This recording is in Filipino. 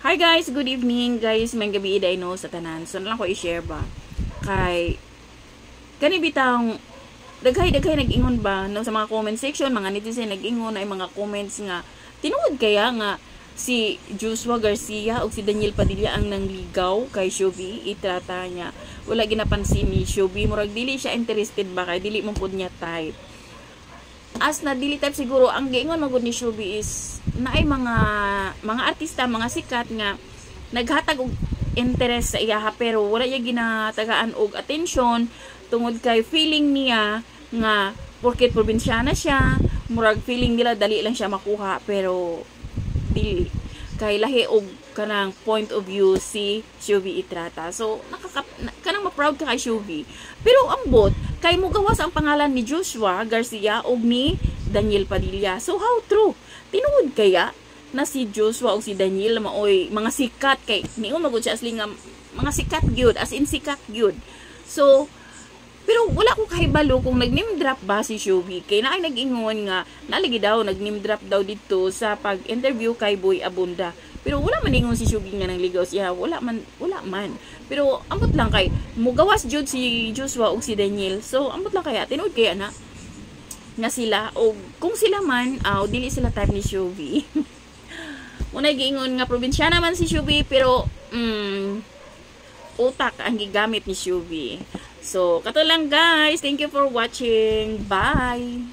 Hi guys, good evening guys. May gabi iday no sa tanan. So na lang ko i-share ba kay kani bitang daghay nag-ingon ba no sa mga comment section, mga netizen nag-ingon ay mga comments nga tinuod kaya nga si Joshua Garcia o si Daniel Padilla ang nangligaw kay Shubi. Itrata niya wala ginapansin ni Shubi, murag dili siya interested ba kay dili mo pud niya type. As na dili type siguro ang giingon magud ni Shubi is na ay mga artista, mga sikat nga naghatag og interest sa iya pero wala niya ginatagaan og attention tungod kay feeling niya nga porket probinsyana siya, murag feeling nila dali lang siya makuha pero dili kay lahi og kanang point of view si Shubi Itrata. So kanang ma-proud ka kay Shubi. Pero ambot kay mo gawas ang pangalan ni Joshua Garcia og ni Daniel Padilla. So how true? Tinuod kaya na si Joshua o si Daniel maoy mga sikat kay niun magud siya asli nga mga sikat gyud, as in sikat gyud. So pero wala ko kahibalo kung nag-name drop ba si Shubi. Kay naay nag-ingon nga nalagi daw nag-name drop daw dito sa pag-interview kay Boy Abunda. Pero wala man ingon si Shubi nga nangligaw siya. Wala man. Pero ambot lang kay mugawas jud si Joshua ug si Daniel. So ambot lang kaya tinuod kaya na nga sila o kung sila man dili sila type ni Shubi. Muna giingon nga probinsya naman si Shubi pero utak ang gigamit ni Shubi. So, kato lang guys. Thank you for watching. Bye!